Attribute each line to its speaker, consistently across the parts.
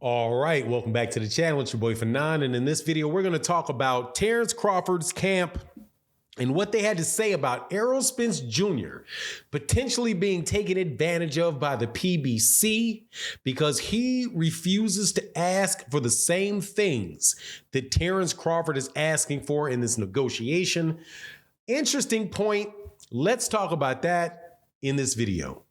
Speaker 1: All right, welcome back to the channel. It's your boy Fanon, and in this video, we're going to talk about Terence Crawford's camp and what they had to say about Errol Spence Jr. potentially being taken advantage of by the PBC because he refuses to ask for the same things that Terence Crawford is asking for in this negotiation. Interesting point. Let's talk about that in this video.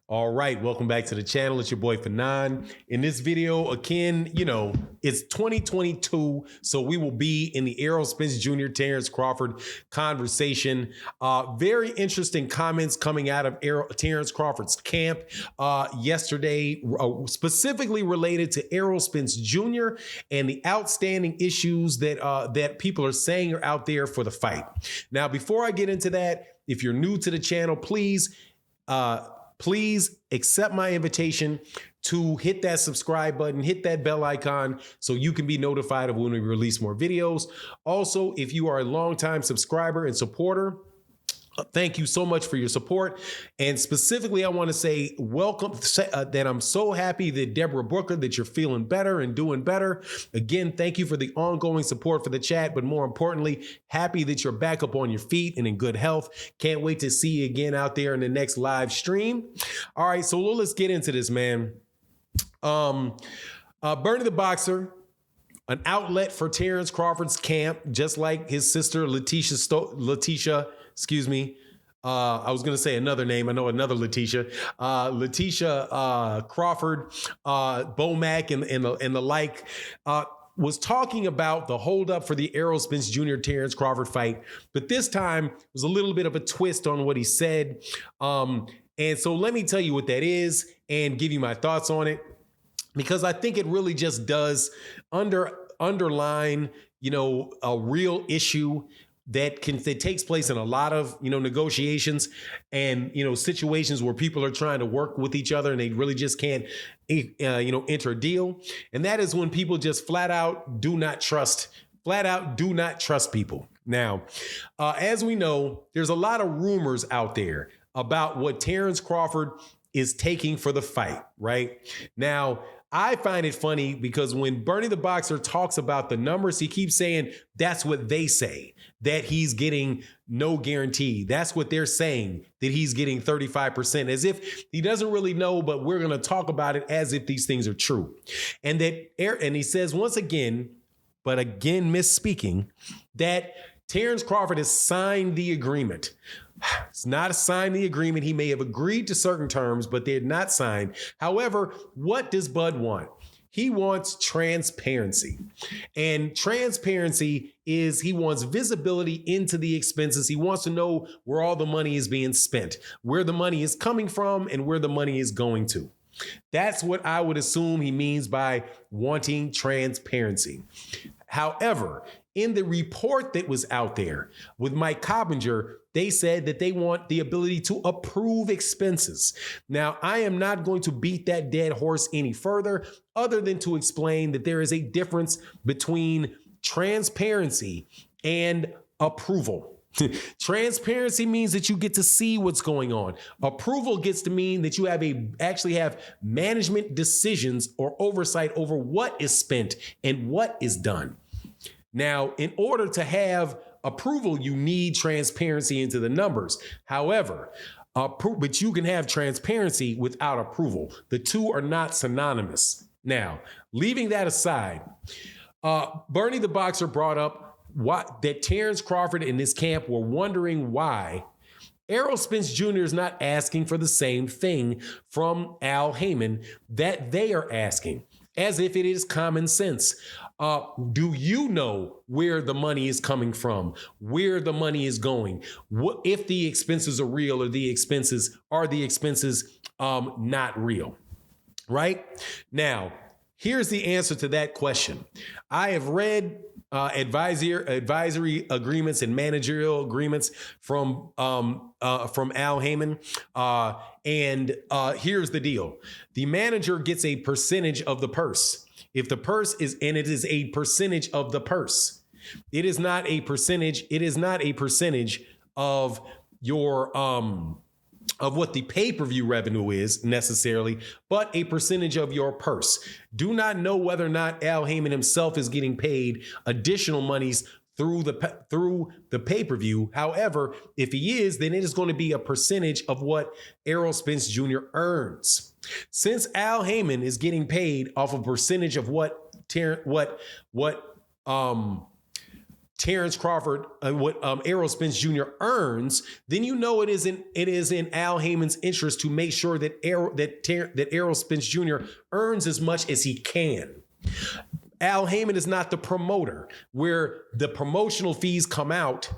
Speaker 1: All right, welcome back to the channel. It's your boy Fanon. In this video, again, it's 2022, so we will be in the Errol Spence Jr. Terence Crawford conversation. Very interesting comments coming out of Terence Crawford's camp yesterday, specifically related to Errol Spence Jr. and the outstanding issues that people are saying are out there for the fight. Now, before I get into that, if you're new to the channel, please accept my invitation to hit that subscribe button, hit that bell icon so you can be notified of when we release more videos. Also, if you are a longtime subscriber and supporter, thank you so much for your support. And specifically, I want to say welcome, that I'm so happy that Deborah Booker, that you're feeling better and doing better. Again, thank you for the ongoing support for the chat, but more importantly, happy that you're back up on your feet and in good health. Can't wait to see you again out there in the next live stream. All right, so let's get into this, man. Bernie the Boxer, an outlet for Terence Crawford's camp, just like his sister Letitia, excuse me. I was going to say another name. I know another Letitia. Letitia Crawford, Bomac, and the like, was talking about the holdup for the Errol Spence Jr. Terence Crawford fight. But this time was a little bit of a twist on what he said. And so let me tell you what that is and give you my thoughts on it, because I think it really just does underline, a real issue that takes place in a lot of, negotiations and, situations where people are trying to work with each other and they really just can't, enter a deal. And that is when people just flat out do not trust people. Now, as we know, there's a lot of rumors out there about what Terence Crawford is taking for the fight, right? Now, I find it funny because when Bernie the Boxer talks about the numbers, he keeps saying that's what they say, that he's getting no guarantee. That's what they're saying, that he's getting 35%, as if he doesn't really know, but we're going to talk about it as if these things are true. And he says once again, but again misspeaking, that Terence Crawford has signed the agreement. It's not signed the agreement. He may have agreed to certain terms, but they're not signed. However, what does Bud want? He wants transparency. And transparency is he wants visibility into the expenses. He wants to know where all the money is being spent, where the money is coming from, and where the money is going to. That's what I would assume he means by wanting transparency. However, in the report that was out there with Mike Coppinger, they said that they want the ability to approve expenses. Now, I am not going to beat that dead horse any further, other than to explain that there is a difference between transparency and approval. Transparency means that you get to see what's going on. Approval gets to mean that you actually have management decisions or oversight over what is spent and what is done. Now, in order to have approval, you need transparency into the numbers. However, but you can have transparency without approval. The two are not synonymous. Now, leaving that aside, Bernie the Boxer brought up that Terence Crawford and his camp were wondering why Errol Spence Jr. is not asking for the same thing from Al Haymon that they are asking, as if it is common sense. Do you know where the money is coming from, where the money is going? What if the expenses are real, or the expenses not real? Right? Now, here's the answer to that question. I have read advisory agreements and managerial agreements from Al Haymon. And here's the deal. The manager gets a percentage of the purse. If the purse is, and it is a percentage of the purse. It is not a percentage. It is not a percentage of your of what the pay-per-view revenue is necessarily, but a percentage of your purse. Do not know whether or not Al Haymon himself is getting paid additional monies through the pay-per-view. However, if he is, then it is going to be a percentage of what Errol Spence Jr. earns. Since Al Haymon is getting paid off a percentage of what Terence Crawford, what Errol Spence Jr. earns, then you know it is in Al Haymon's interest to make sure that Errol Spence Jr. earns as much as he can. Al Haymon is not the promoter, where the promotional fees come out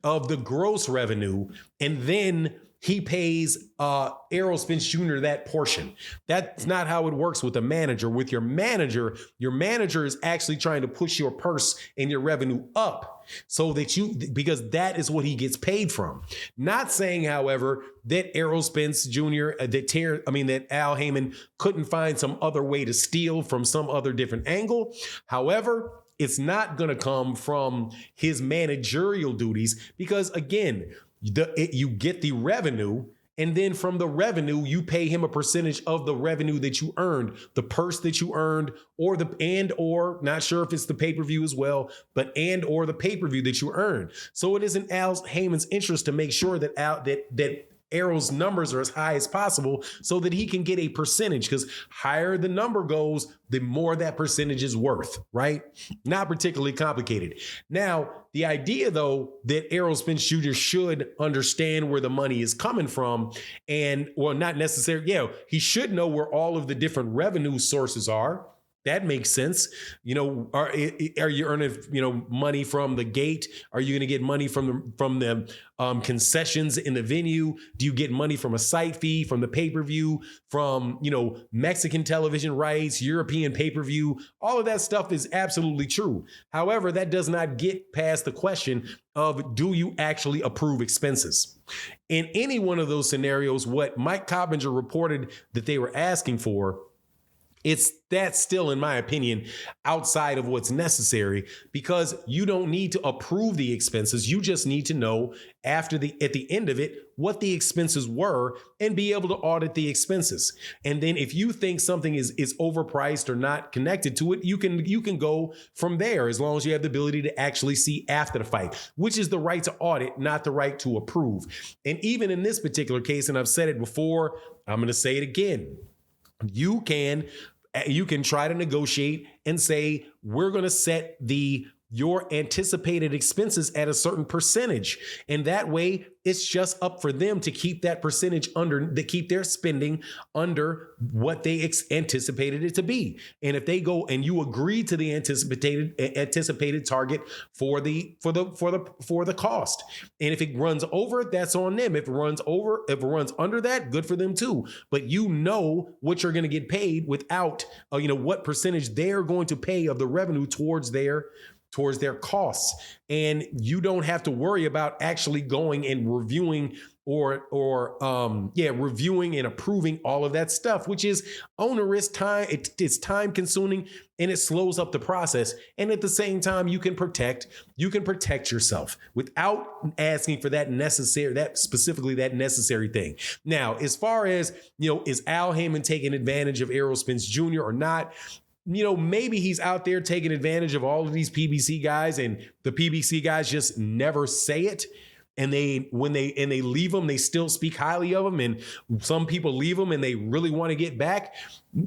Speaker 1: of the gross revenue, and then he pays Errol Spence Jr. that portion. That's not how it works with a manager. With your manager is actually trying to push your purse and your revenue up so that because that is what he gets paid from. Not saying, however, that Errol Spence Jr., that Al Haymon couldn't find some other way to steal from some other different angle. However, it's not going to come from his managerial duties because, again, you get the revenue, and then from the revenue, you pay him a percentage of the revenue that you earned, the purse that you earned, or not sure if it's the pay-per-view as well, but or the pay-per-view that you earned. So it is in Al Haymon's interest to make sure that Errol's numbers are as high as possible so that he can get a percentage, because higher the number goes, the more that percentage is worth, right? Not particularly complicated. Now, the idea, though, that Errol Spence Jr. should understand where the money is coming from, not necessarily, he should know where all of the different revenue sources are. That makes sense. Are you earning, money from the gate? Are you going to get money from the concessions in the venue? Do you get money from a site fee, from the pay-per-view, from, Mexican television rights, European pay-per-view? All of that stuff is absolutely true. However, that does not get past the question of, do you actually approve expenses? In any one of those scenarios, what Mike Coppinger reported that they were asking for, that's still, in my opinion, outside of what's necessary, because you don't need to approve the expenses. You just need to know at the end of it what the expenses were and be able to audit the expenses. And then if you think something is overpriced or not connected to it, you can go from there, as long as you have the ability to actually see after the fight, which is the right to audit, not the right to approve. And even in this particular case, and I've said it before, I'm going to say it again. You can try to negotiate and say, we're going to set your anticipated expenses at a certain percentage. And that way it's just up for them to keep that percentage keep their spending under what they anticipated it to be. And if they go and you agree to the anticipated target for the cost. And if it runs over, that's on them. If it runs under that, good for them too. But you know what you're going to get paid without, what percentage they're going to pay of the revenue towards their costs. And you don't have to worry about actually going and reviewing reviewing and approving all of that stuff, which is onerous time. It's time consuming and it slows up the process. And at the same time, you can protect yourself without asking for that necessary thing. Now, as far as, is Al Haymon taking advantage of Errol Spence Jr. or not? Maybe he's out there taking advantage of all of these PBC guys, and the PBC guys just never say it. And when they leave them, they still speak highly of them. And some people leave them and they really want to get back.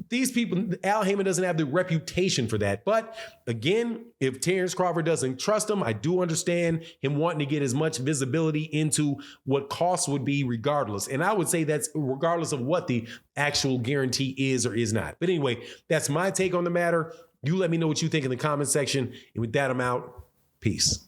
Speaker 1: These people, Al Haymon doesn't have the reputation for that. But again, if Terence Crawford doesn't trust him, I do understand him wanting to get as much visibility into what costs would be regardless. And I would say that's regardless of what the actual guarantee is or is not. But anyway, that's my take on the matter. You let me know what you think in the comment section. And with that, I'm out. Peace.